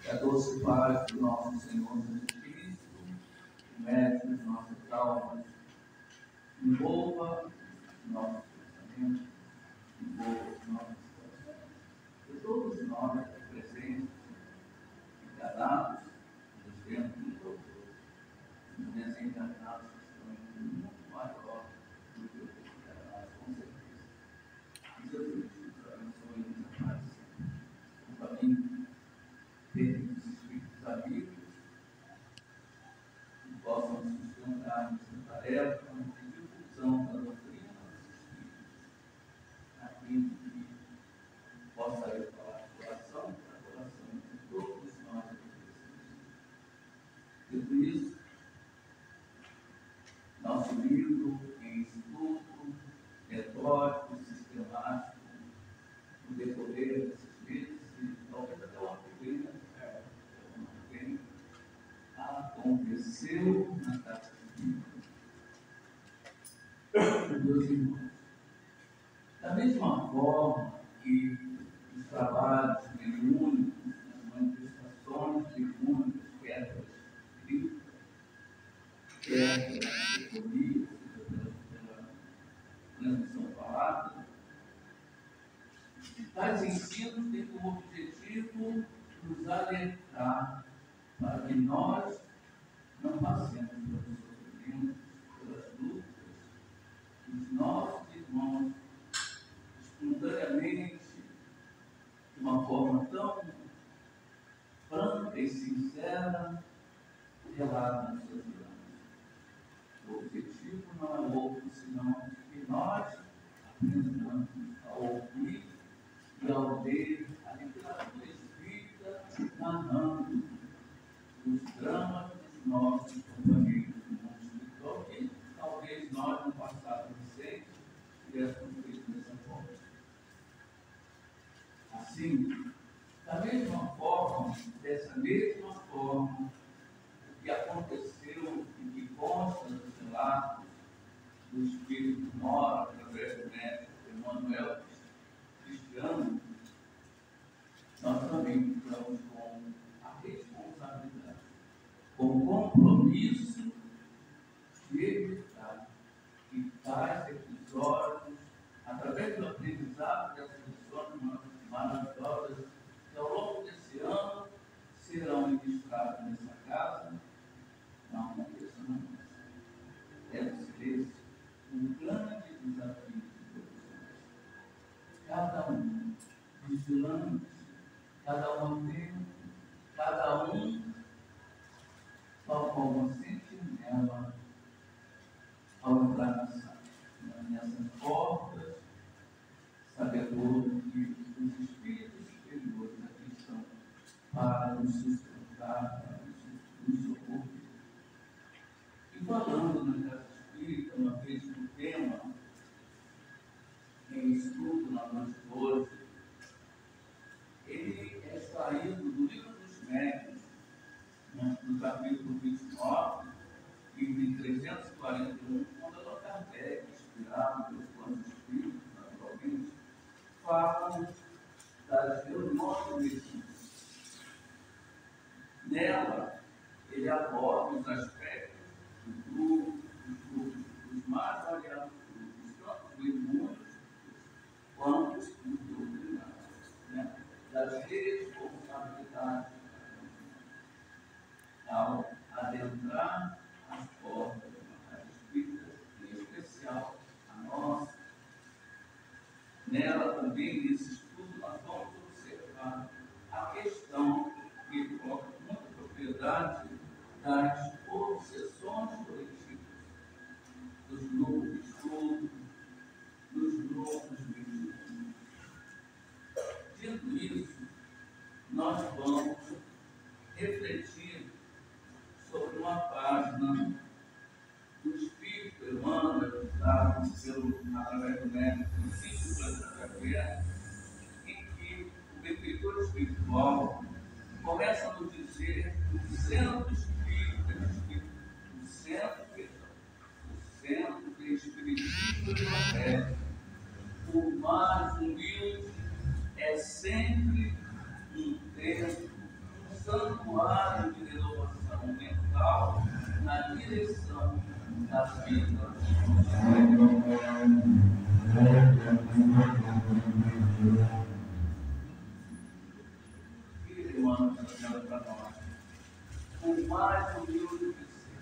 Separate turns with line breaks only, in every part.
Que a doce paz do nosso Senhor Jesus Cristo, o mestre de nossas almas, envolva nossos pensamentos, envolva os nossos corações, e todos nós presentes, encarnados, nos tempos de outros, e desencarnados que estão em um mundo maior do que o desencarnados, com certeza. E Jesus nos abençoe e nos abrace. O caminho desses espíritos amigos que possam nos sustentar nessa tarefa de difusão da doutrina dos espíritos, aquilo que possa ir falar de coração para coração de todos nós que precisamos. Dito isso, nosso livro em estudo metódico, sistemático, no decorrer desses meses, e talvez até o ano que vem, aconteceu na casa de meus irmãos. Da mesma forma que os trabalhos mediúnicos, as manifestações mediúnicas, quer pela escrita, quer pela teoria, pela transmissão falada, tais ensinos têm como objetivo nos alertar para que nós não passemos pelos sofrimentos, pelas lutas, os nossos irmãos, espontaneamente, de uma forma tão franca e sincera, relatam nas suas vidas. O objetivo não é outro, senão que nós aprendamos a ouvir e a ler a literatura espírita narrando os dramas dos nossos companheiros do mundo espiritual, que talvez nós, no passado recente, tivéssemos feito dessa forma. Assim, da mesma forma, dessa mesma forma, o que aconteceu e que consta nos relatos do Espírito Mora, através do médico Emmanuel Cristiano, nós também ficamos com a responsabilidade, com o compromisso de evitar que tais episódios, através do aprendizado dessas lições maravilhosas, que ao longo desse ano serão ministradas nessa casa, não aconteça na nossa. Deve ser esse um grande desafio de todos nós. Cada um vigilante, cada um atento, cada um tal qual uma sentinela ao entrar nessas portas, sabedor que os espíritos superiores aqui estão para nos sustentar, para nos socorrer. E falando na casa espírita, uma vez que o tema em estudo na noite de hoje, ele é extraído do Livro dos Médiuns, no capítulo 29, item 341, quando Allan Kardec, inspirado pelos planos espíritos, naturalmente, falam das reuniões mediúnicas. Nela, ele aborda os aspectos dos mais variados grupos, tanto mediúnicos quanto espíritos doutrinários, das responsabilidades ao adentrar as portas da casa espírita, em especial a nossa. Nela também, nesse estudo, nós vamos observar a questão que coloca com muita propriedade das obsessões coletivas, dos grupos de estudo, dos grupos mediúnicos. Dito isso, nós vamos refletir sobre uma página do Espírito Emmanuel, dado através do médico Francisco Cândido Xavier, em que o benfeitor espiritual começa a nos dizer que o centro espírita, o centro do espiritismo evangélico, o mais humilde, é sempre um templo santuário de renovação mental na direção da vida. Filho, irmão, para nós, o mais humilde que ser,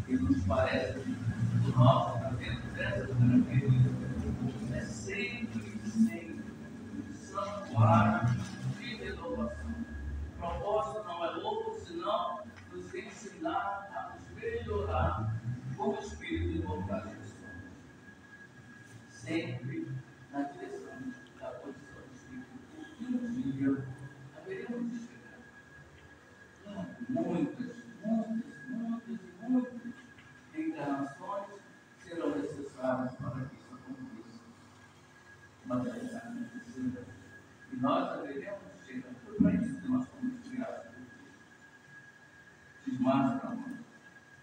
que nos parece do nosso tratamento dessa característica, é sempre santuário de renovação. O propósito não é outro senão nos ensinar a nos melhorar como espírito de vontade que somos. Sempre na direção da posição do espírito. E um dia haveremos de chegar. Muitas encarnações serão necessárias para que isso aconteça. Mas a realidade precisa. E nós haveremos de chegar. Foi para isso que nós fomos criados por Deus. Diz mais para nós.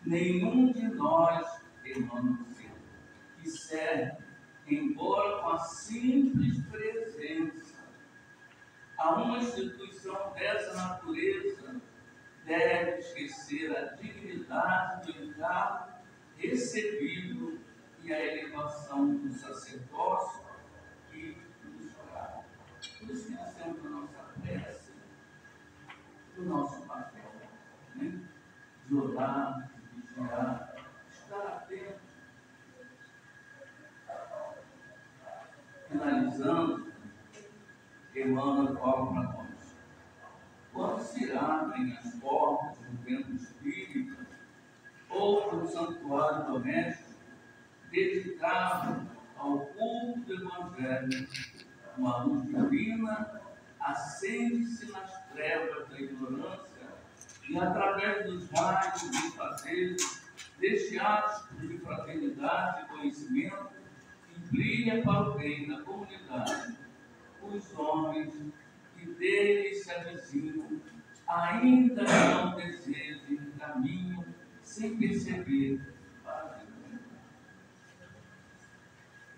Nenhum de nós, irmão do céu, que serve, embora com a simples presença, a uma instituição dessa natureza, deve esquecer a dignidade do encargo recebido e a elevação do sacerdócio que nos fará. Por isso que nós temos a nossa prece, o nosso papel, né? De orar, de vigiar, estar atento. Finalizando, Emmanuel fala para nós. Quando se abrem as portas do templo espírita ou do santuário doméstico dedicado ao culto do Evangelho, uma luz divina acende-se nas trevas da ignorância e, através dos raios e fazeres deste ato de fraternidade e conhecimento, que brilha para o bem da comunidade, os homens que dele se avizinham, ainda não desejem caminho sem perceber para a vida.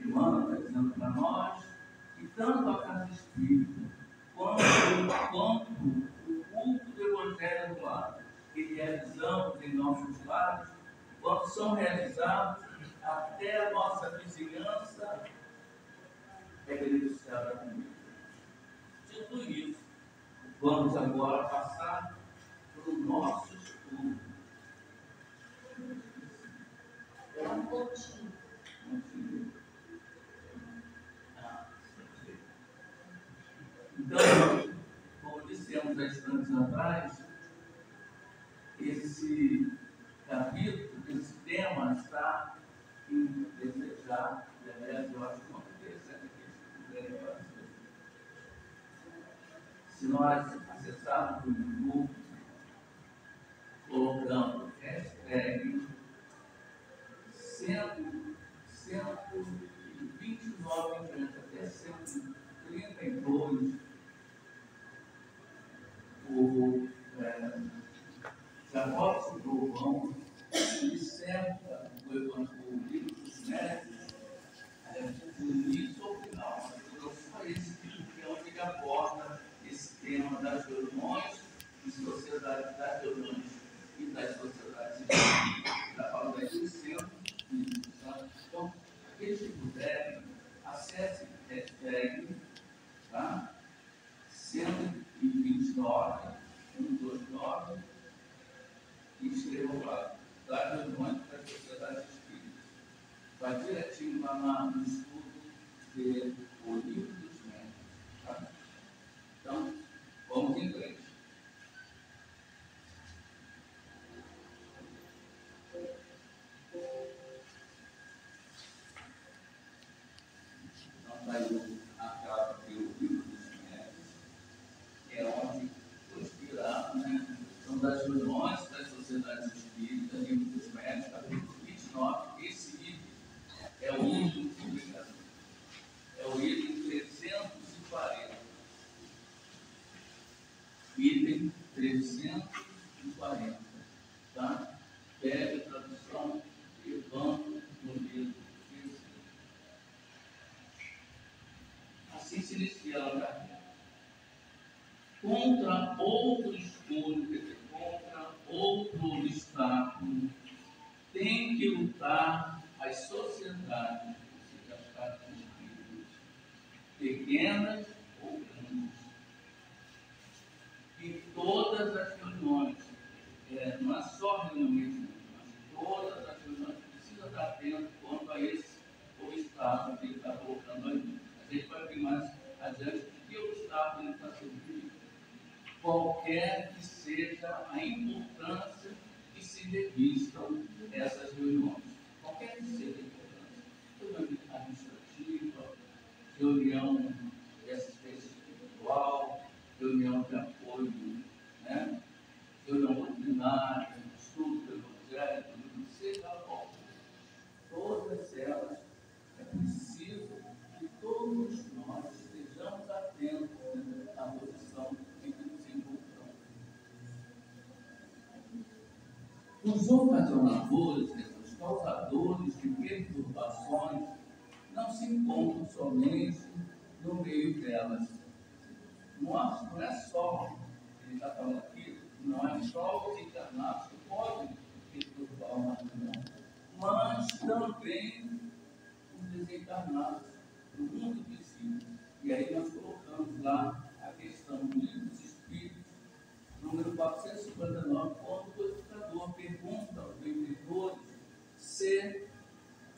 Emmanuel está dizendo para nós que tanto a casa espírita quanto o culto do Evangelho do lar que realizamos em nossos lares, quando são realizados, até a nossa vizinhança é beneficiada comigo. Dito isso, vamos agora passar para o nosso estudo.
É um pontinho.
Então, como dissemos há instantes atrás, esse capítulo, esse tema está em desejar, e aliás, eu acho muito interessante que puderem fazer. Se nós acessarmos o YouTube, colocando hashtag 129 até 132, o Jacobson Galvão disserta o livro dos médicos do início ao final. Então, só esse que é onde ele aborda esse tema das reuniões e sociedades, das reuniões e das sociedades. Já falo daí do centro. Então, aqueles que puderem, acessem a hashtag, tá? 129, 129, e escrevam lá, das reuniões das sociedades espíritas. Vai direitinho lá no estudo do livro dos médicos. Tá? Então, vamos em frente. Então, saiu a capa que o livro dos médicos é onde foi inspirado, né? São das reuniões das sociedades espíritas, livro dos médicos, capítulo 29. Esse livro é o item publicado. É o item 340. Item 340. Tá? Pega a tradução e vamos no livro. Assim se inicia a carreira. Contra outros todas as reuniões, não é só reunião, mas todas as reuniões precisam estar atentos quanto a esse obstáculo que ele está colocando aí. A gente vai ver mais adiante de que obstáculo ele está servindo. Qualquer que seja a importância que se revistam essas reuniões. Qualquer que seja a importância. Reunião administrativa, reunião de assistência espiritual, reunião de apoio, né? Reunião doutrinária, estudo do Evangelho, seja qual for. Todas elas é preciso que todos nós estejamos atentos à posição em que nos encontramos. Os ocasionadores, os causadores de perturbações, não se encontram somente no meio delas. Não é só, ele está falando aqui, não é só os encarnados que podem perturbar uma reunião, mas também os desencarnados do mundo visível. E aí nós colocamos lá a questão do livro dos Espíritos, número 459, quando o codificador pergunta aos leitores se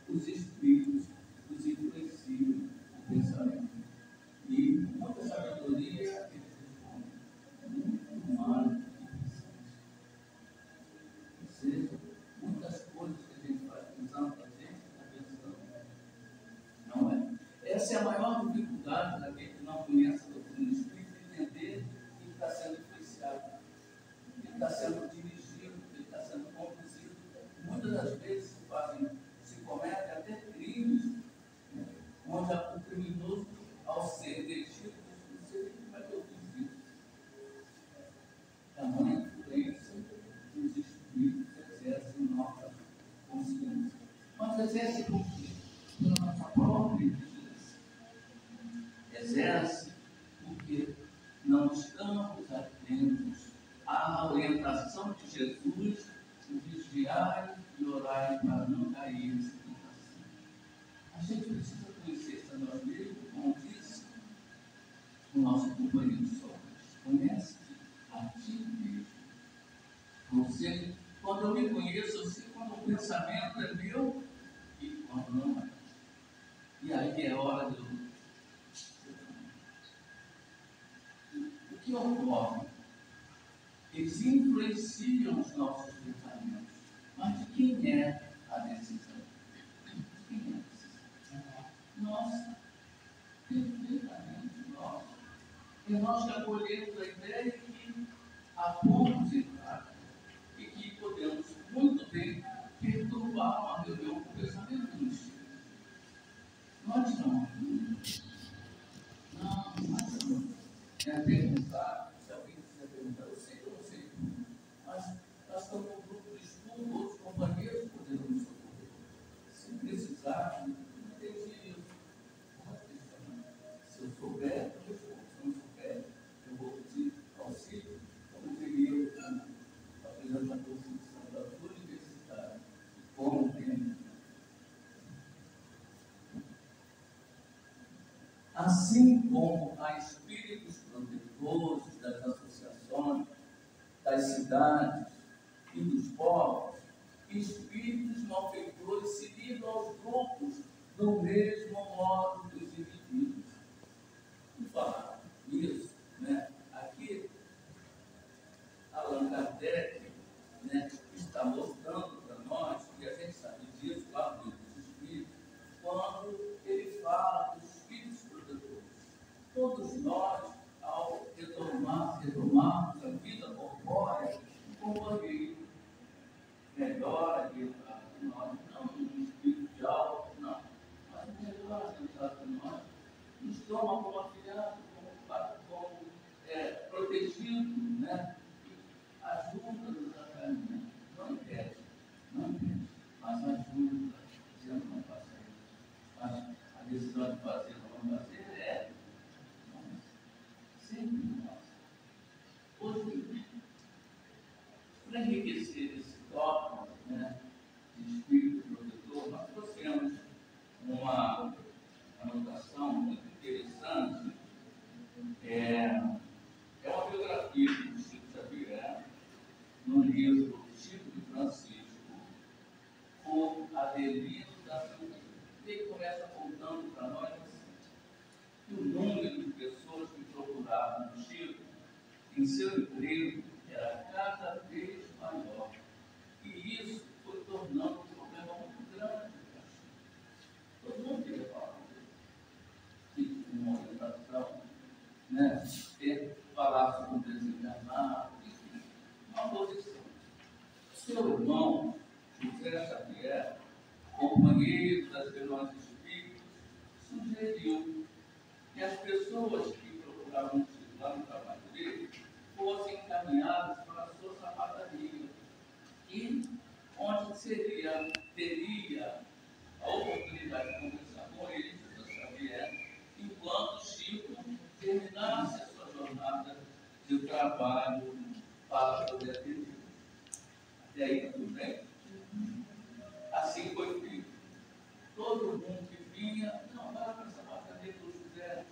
os Espíritos os influenciam o pensamento. E muita sabedoria eles respondem, muito humano e pensante. Ou seja, muitas coisas que a gente faz pensando, que a gente está pensando, não é? Essa é a maior dificuldade daquele que não conhece a doutrina espírita, entender que está sendo influenciado, que está sendo dirigido, que está sendo conduzido. Muitas das vezes se cometem até crimes, né, onde o criminoso, ao ser detido, não sei como é que eu fiz isso. Tamanha influência que os espíritos exercem em nossa consciência. Mas exerce por quê? Pela nossa própria inteligência. Exerce porque não estamos atentos à orientação de Jesus, o vigiai e orai para não cair em tentação. A gente precisa conhecer-se a nós mesmos, como disse o nosso companheiro Sócrates. Conhece-te a ti mesmo. Ou seja, quando eu me conheço, eu sei quando o pensamento é meu e quando não é. E aí é hora de eu. O que ocorre? Eles influenciam os nossos pensamentos. Mas de quem é a decisão? De quem é a decisão? Nossa. Perfeitamente nossa. E nós já acolhemos a ideia que há pontos em prática e que podemos muito bem perturbar uma reunião com o pensamento do Espírito. Nós não. Não. É perguntar, se alguém quiser perguntar, eu sei que eu não sei, mas nós estamos num grupo de estudo, outros companheiros poderão nos socorrer. Se precisar, não entendi isso. Se eu souber, eu respondo. Se não souber, eu vou pedir auxílio, como diria o apresentador da universidade. Como tem. Assim como há espíritos protetores das associações, das cidades e dos povos, espíritos malfeitores se ligam aos grupos do mesmo modo que os indivíduos. Vamos falar isso, né? Aqui, Allan Kardec, né, está mostrando para nós, que a gente sabe disso lá no livro dos Espíritos, quando ele fala dos espíritos protetores. Todos nós, ao retomarmos a vida corpórea, um companheiro melhor adiantado que nós, não um espírito de alma, não, mas um melhor adiantado que nós, nos toma como afilhado, como protegido, né? E ajuda-nos a caminhar. Não impede, mas ajuda, dizendo não faça isso. Mas a decisão de fazer ou não fazer é sempre nossa. Hoje, para enriquecer esse tópico, né, de espírito protetor, nós trouxemos uma anotação muito interessante. É uma biografia do Chico Xavier. no livro Chico de Francisco, por Adelino da Silveira. Ele começa contando para nós que o número de pessoas que procuravam o Chico em seu emprego era cada vez maior. E isso foi tornando um problema muito grande para Chico. Todo mundo queria falar com ele. Tipo, uma orientação, né? Falar sobre o desencarnado, enfim, uma posição. Seu irmão, José Xavier, companheiro das irmãs espíritas, sugeriu que as pessoas que procuravam lá no trabalho dele fossem encaminhadas para a sua sapataria, e onde teria a oportunidade de conversar com ele, José Xavier, enquanto Chico terminasse a sua jornada de trabalho para poder atender. Até aí tudo bem? Assim foi feito. Todo mundo que vinha, não, vai para essa portaria do José.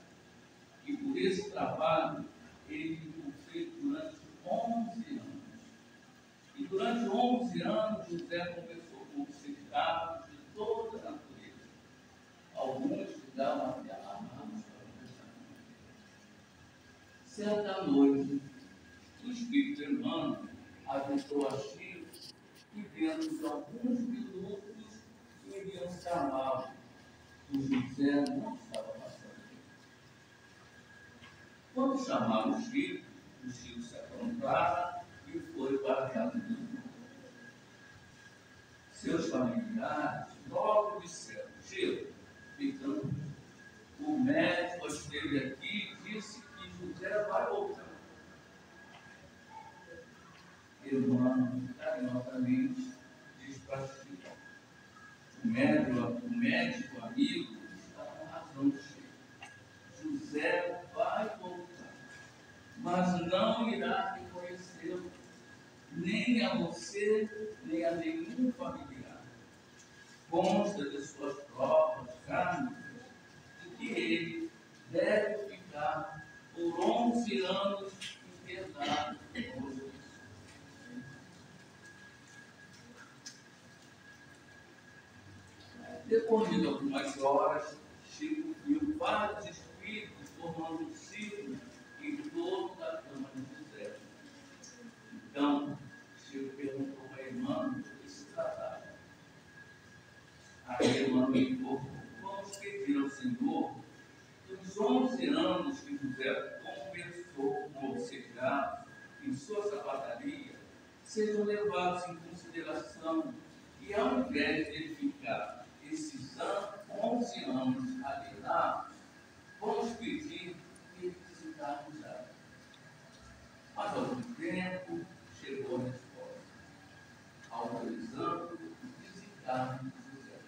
E por esse trabalho, ele ficou feito durante 11 anos. E durante 11 anos, José conversou com os sindicatos de toda a natureza. Alguns chegavam até amarrados para conversar com ele. Certa noite, o Espírito Emmanuel avisou a Chico que dentro de alguns minutos iriam chamá-lo. O José não estava passando. Quando chamaram o Chico se aprontaram e foi para a casa do irmão. Seus familiares logo disseram: Chico, ficando, o médico esteve aqui e disse que José vai voltar. Irmão, carinhosamente, diz para Chico: o médico amigo está com razão, Chico. José vai voltar, mas não irá reconhecê-lo, nem a você, nem a nenhum familiar. Consta de suas provas kármicas de que ele deve ficar por 11 anos internado no hospício. Depois de algumas horas, Chico viu vários espíritos formando um círculo em torno da cama de José. Então, Chico perguntou para a irmã do que se tratava. A irmã me informou: vamos pedir ao Senhor que os 11 anos que José conversou com o obcecado em sua sapataria sejam levados em consideração, e ao invés de ele ficar esses 11 anos alienados, vamos pedir que ele desencarne já. Mas ao mesmo tempo chegou a resposta, autorizando o desencarne de José.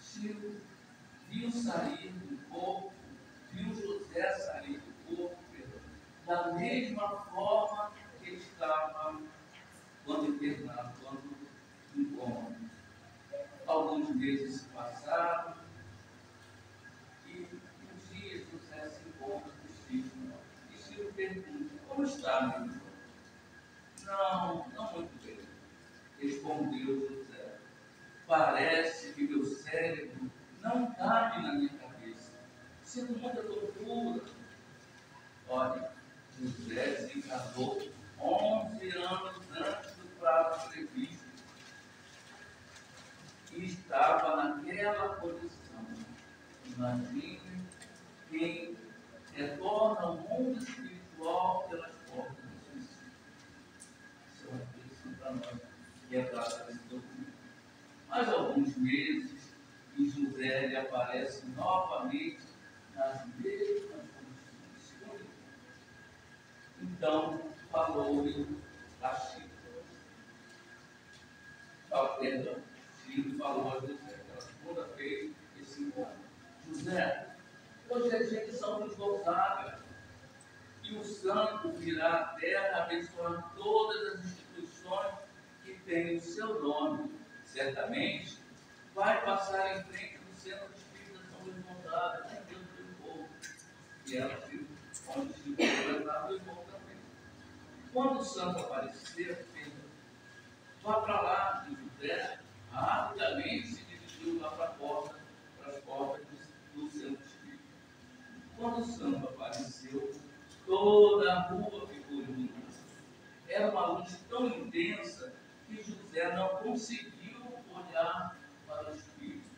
Chico viu sair do corpo, viu José sair do corpo, da mesma forma que ele estava quando internado, quando incômodo. Alguns meses se passaram e um dia José se encontra com Chico. E Chico pergunta: como está, meu irmão? Não muito bem, respondeu José. Parece que meu cérebro não cabe na minha cabeça. Sinto muita tortura. Olha, José desencarnou 11 anos antes do prazo previsto e estava naquela posição. Imagine quem retorna ao mundo espiritual pelas portas do suicídio. Isso é uma reflexão para nós, que é dada nesse documento. Mais alguns meses, e José lhe aparece novamente nas mesmas condições. Então, falou-lhe a Chico. Chico falou a José, pela segunda vez, esse encontro: José, hoje é dia de São Luís Gonzaga, e o santo virá à terra abençoar todas as instituições que têm o seu nome. Certamente vai passar em frente do centro espírita de São Luís Gonzaga, lá em Deus do Povo, que é onde Chico frequentava o irmão também. Quando o santo aparecer, vá para lá, e José rapidamente se dirigiu lá para as portas do seu espírito. Quando o santo apareceu, toda a rua ficou iluminada. Era uma luz tão intensa que José não conseguiu olhar para o espírito.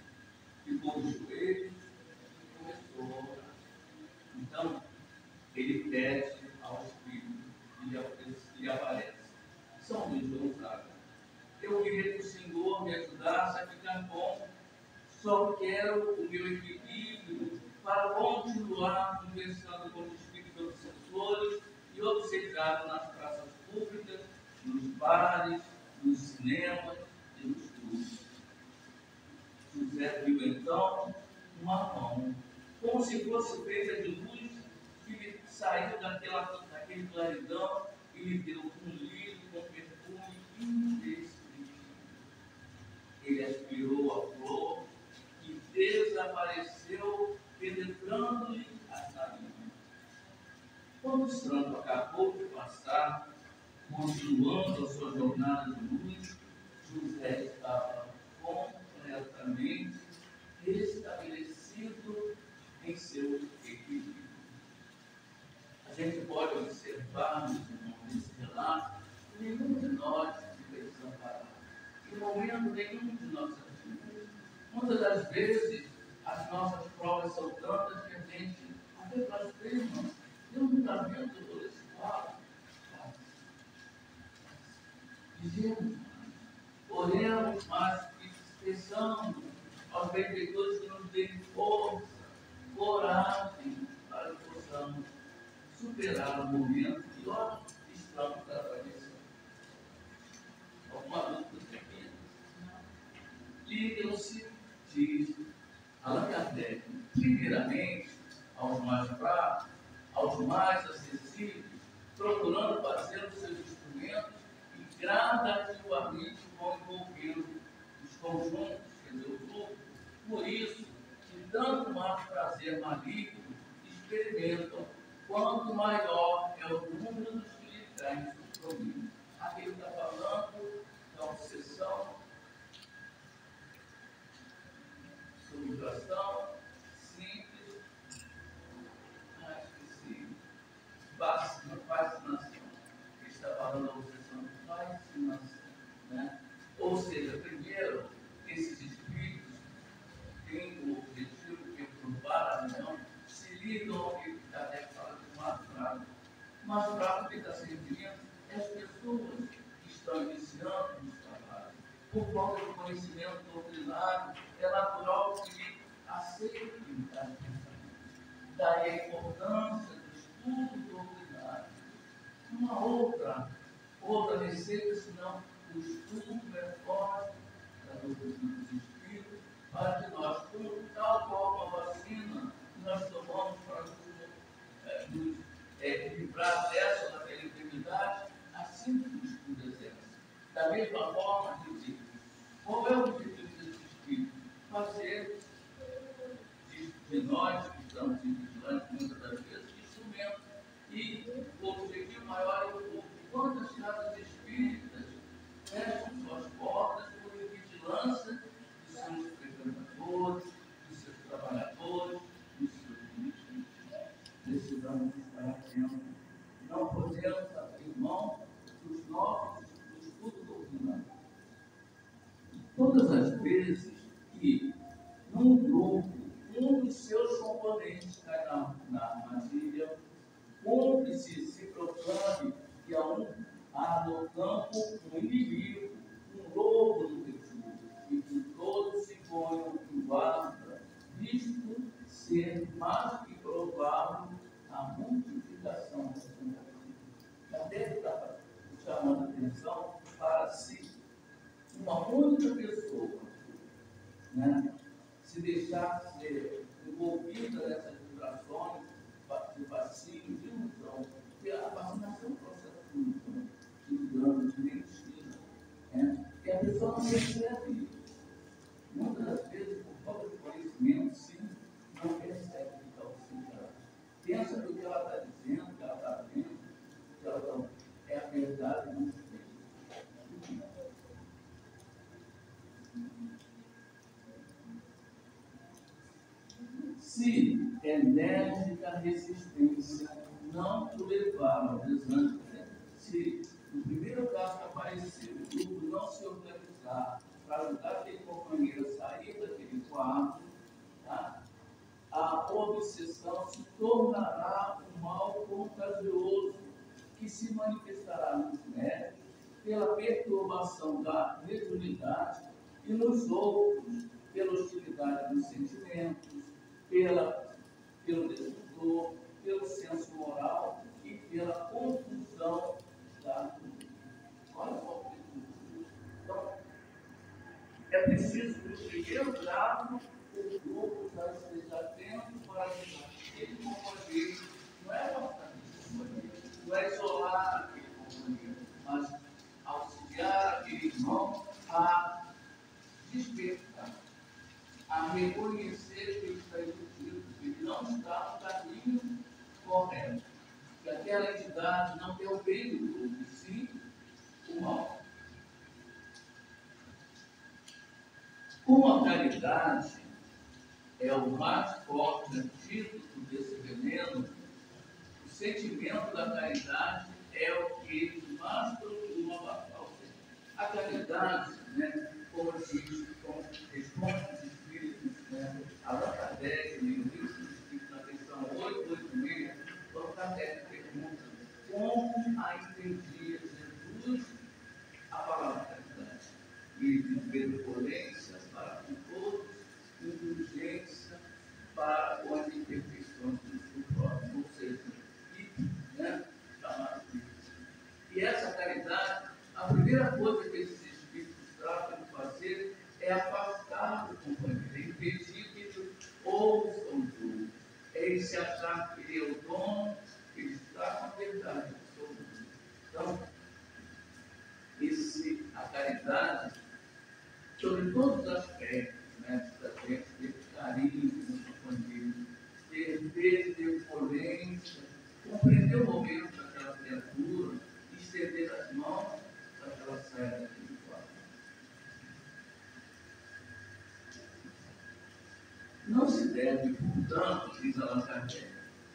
Ficou de joelhos e começou a orar. Então, ele pede ao espírito e lhe aparece. São Luís Gonzaga. Eu queria que o Senhor me ajudasse a ficar bom. Só quero o meu equilíbrio para continuar conversando com os espíritos obsessores e obcecado nas praças públicas, nos bares, nos cinemas e nos clubes. José viu então uma mão, como se fosse feita de luz, que lhe saiu daquele claridão e lhe deu um lírio com perfume indescritível. Ele aspirou a flor e desapareceu, penetrando-lhe as narinas. Quando o santo acabou de passar, continuando a sua jornada de luz, José estava completamente restabelecido em seu equilíbrio. A gente pode observar nesse relato, nenhum de nós fica desamparado. Em momento nenhum de nossas vidas. Muitas das vezes, as nossas provas são tantas que a gente até blasfema. Deus não está vendo todo esse quadro. Dizemos, oremos mais, peçamos aos benfeitores que nos deem força, coragem, para que possamos superar o momento que nós estamos atravessando. Alguma dúvida pequena? Ligam-se, diz Allan Kardec, primeiramente aos mais fracos, aos mais acessíveis, procurando fazer os seus instrumentos e gradativamente vão envolvendo os conjuntos, quer dizer, o grupo. Por isso, que tanto mais prazer maligno experimentam, quanto maior é o número dos que lhe traem compromisso. Aqui ele está falando da obsessão, subtração, simples, esqueci, fascinação. Ele está falando da obsessão de fascinação. Né? Ou seja, primeiro, esses espíritos têm o objetivo de perturbar a reunião, se ligam ao que Kardec fala de mais fraco. Mais fraco que está se referindo é as pessoas que estão iniciando nos trabalhos. Por falta de conhecimento doutrinário, é natural que aceitem tais pensamentos. Daí a importância do estudo doutrinário. Uma outra receita, senão o estudo metódico da doutrina dos espíritos, para que nós, tal qual uma vacina que nós tomamos para nos livrar dessa ou daquela enfermidade, assim que o estudo exerce. Da mesma forma, qual é o objetivo desse espírito? Fazer de nós, que estamos vigilantes muitas das vezes, instrumento. E o objetivo maior é o quantas casas espíritas fecham suas portas por vigilância dos seus frequentadores, dos seus trabalhadores, dos seus políticos. Precisamos estar atentos. Não podemos abrir mão dos nossos estudos doutrinários. Todas as vezes que, num grupo, um dos seus componentes cai na armadilha, cúmplice se proclame que há no campo um inimigo, um lobo no refúgio, e que todos se ponham em guarda, visto ser mais que provável a multiplicação das tentativas. Kardec está chamando a atenção para si. Uma única pessoa, né, se deixar ser envolvida nessas vibrações de vacilo, de ilusão, porque a vacinação é um processo de ilusão, de engano, de mentira, né? E a pessoa não percebe isso. Muitas das vezes, por falta de conhecimento, sim, não percebe que está obcecada. Pensa que o que ela está dizendo, que ela está vendo, que ela está, é a essa resistência não te levar ao desânimo. Se no primeiro caso que apareceu, o grupo não se organizar para ajudar aquele companheiro a sair daquele quadro, tá? A obsessão se tornará um mal contagioso que se manifestará nos médicos pela perturbação da mediunidade e nos outros, pela hostilidade dos sentimentos, pelo destrutor, pelo senso moral e pela confusão da cultura. Olha só o que. Então, é preciso que no primeiro grado o grupo já esteja atento para ajudar aquele companheiro. Não é afastar aquele companheiro, não é isolar aquele companheiro, mas auxiliar aquele irmão a despertar, a reconhecer que ele está iludido, que ele não está no caminho correto, que aquela entidade não tem o bem do grupo, e sim o mal. Como a caridade é o mais forte antídoto desse veneno, o sentimento da caridade é o que mais procura abaixar o veneno. A caridade, né, como diz, como responde os espíritos, né, Allan Kardec, no livro dos Espíritos, na questão 886, Allan Kardec pergunta como a entendia Jesus a palavra caridade. E de benevolência para com todos, indulgência para com as imperfeições do próximo, ou seja, né, chamado de. E essa caridade, a primeira coisa que esses espíritos tratam de fazer é afastar o companheiro, é impedir que ele ouça o outro, é ele se achar que ele é o dono, que ele está com a verdade absoluta. Então, a caridade, sobre todos os aspectos, né, da gente ter carinho no companheiro, ter benevolência, compreender o momento daquela criatura, estender as mãos para que ela saia daquele quadro. Não se deve, portanto, diz Allan Kardec,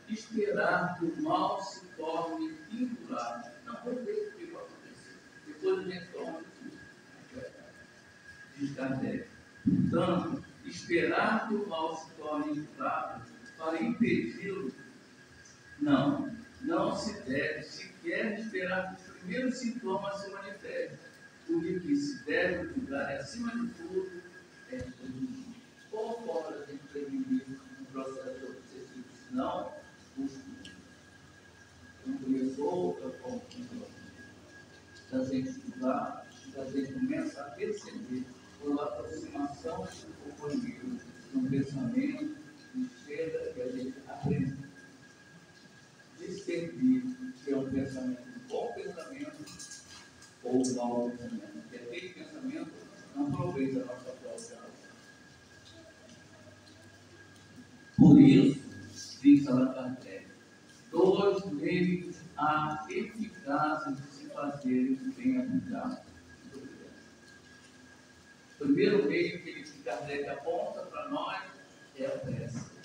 esperar que o mal se torne incurável. Não, vou ver o que vai acontecer. Depois a gente toma isso. Diz Kardec. Portanto, esperar que o mal se torne incurável para impedi-lo, não se deve sequer esperar que os primeiros sintomas se manifestem. O que se deve cuidar, acima de tudo, é prevenir. Qual forma de prevenir um processo obsessivo? Não, o estudo. Não conheço outra forma da gente estudar, da gente começa a perceber pela aproximação do companheiro, um pensamento que chega e a gente aprende. Discernir se é um pensamento, um bom pensamento ou um mau pensamento. Porque aquele pensamento não provém da nossa própria alma. Por isso, diz Allan Kardec, dois meios há eficazes de se fazerem o bem aplicado. O primeiro meio que Kardec aponta para nós é a prece.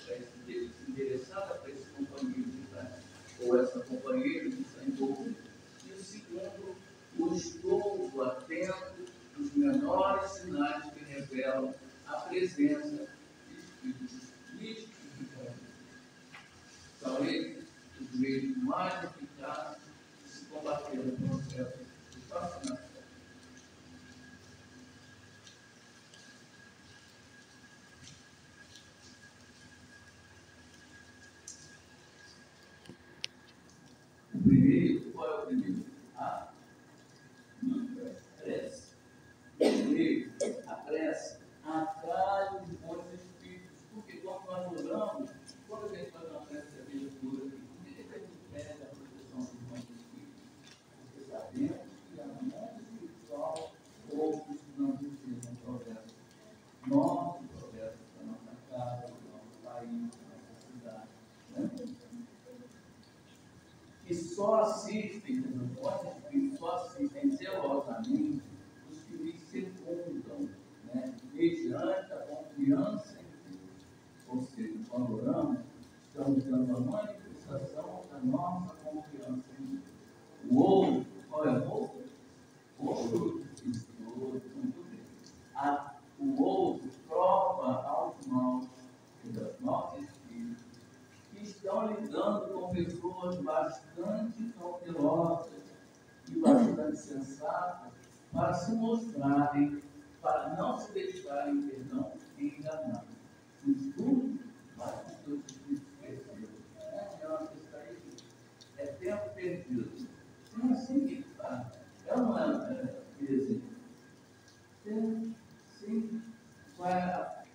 Endereçada para esse companheiro que está, ou essa companheira que está envolvida. E o segundo, o estudo atento dos menores sinais que revelam a presença de espíritos místicos e carinhosos. São esses os meios mais eficazes de se combater o processo de fascinação. Primeiro, qual é o primeiro? A prece. Primeiro, a prece atrai os bons espíritos. Porque quando nós oramos, quando a gente faz uma prece de abertura, por que a gente pede a proteção dos bons espíritos? Porque sabemos que a mão espiritual outros não precisam progresso. Nosso progresso da nossa casa, do nosso país, da nossa cidade. Né? Que só assistem, os bons espíritos só assistem zelosamente os que lhes secundam, né, mediante a confiança em Deus. Ou seja, quando oramos, estamos dando a bastante sensatas para se mostrarem, para não se deixarem, perdão, enganar. O estudo faz com que os espíritos percebam. Isso aí é tempo perdido. É assim que está. É uma crise. Sim, vai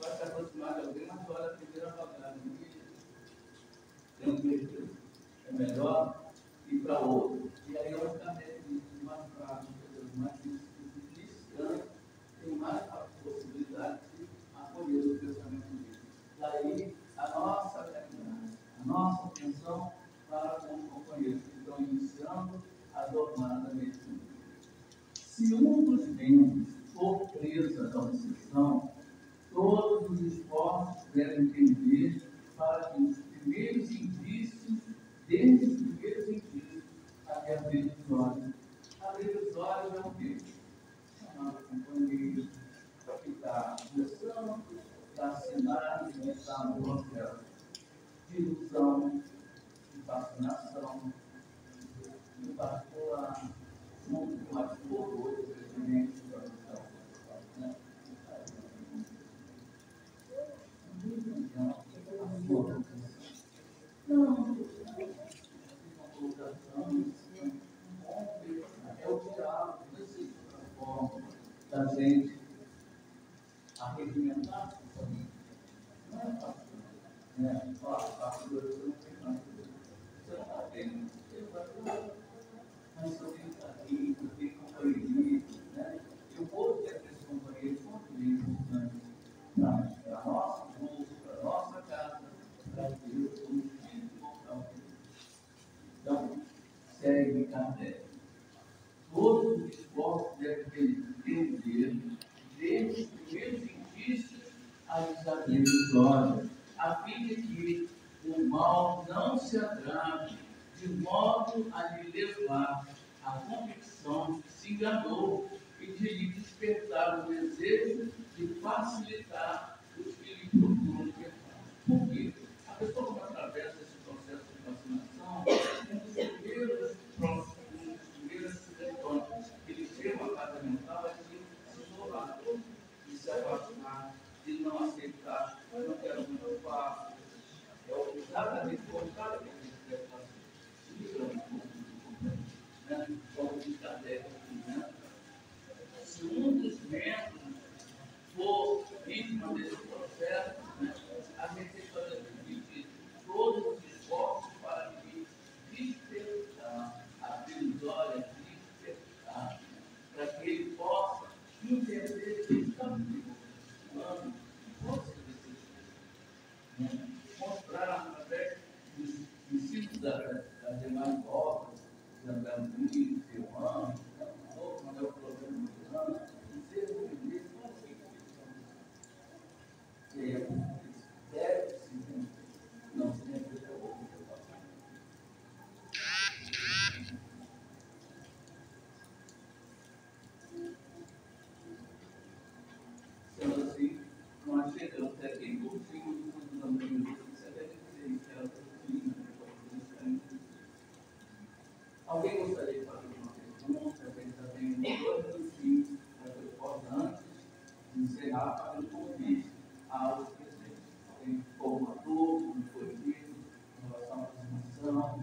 se aproximar de alguém, mas olha a primeira bagagem. Tem um perdido. É melhor ir para outro. E aí eu também mais prático, mais distante, tem mais a possibilidade de acolher o pensamento dele. Daí a nossa caridade, a nossa atenção para com os companheiros que estão iniciando a jornada nesse mundo. Se um dos membros for preso da obsessão, todos os esforços devem tender para que os primeiros indícios, desde os primeiros indícios, até abrir os olhos. Abrir os olhos é o quê? Chamar o companheiro, que está começando a sinais de estar no processo de ilusão, de fascinação, de particular, muito mais horroroso, diferente da visão. Não, é o diálogo desse transforma da gente arregimentar a família. Não é fácil. Fácil você não tem mais. Você não está tendo. Mas eu tenho que estar aqui, eu tenho companhia. Eu vou ter esse companheiro muito bem importante para a nossa bolsa, para a nossa casa, para Deus, como espírito mortal. Então, segue Kardec. Todos os esforços devem tender, desde os primeiros indícios, a desabrir os olhos, a fim de que o mal não se agrave, de modo a lhe levar à convicção de que se enganou e de lhe despertar o desejo de facilitar os que lhe procuram pecar. Por quê? A pessoa, quando atravessa esse processo de vacinação, um dos primeiros sintomas que ele chega à casa mental é de se isolar, de se afastar, de não aceitar, eu não quero muito fácil. É exatamente o contrário que a gente deve fazer. Isso é um pouco, como diz Kardec aqui, se um dos membros for vítima desse processo, a gente tem que fazer todos os esforços para que despertar, abrir os olhos, despertar, para que ele possa entender que ele está vivo, humano, e possa decidir. Mostrar através dos princípios das demais obras, de andar unido, ser humano, não é o problema humano, e ser humilde, não é deve se não sempre é o sendo assim, nós chegamos até aqui em cursinho dos amigos de 76, que era o cursinho, alguém gostaria de fazer uma pergunta? A gente já tem 2 minutinhos para que eu possa, antes de encerrar, fazer um convite aos presentes. Alguém ficou uma dúvida, não foi dito, em relação à vacinação,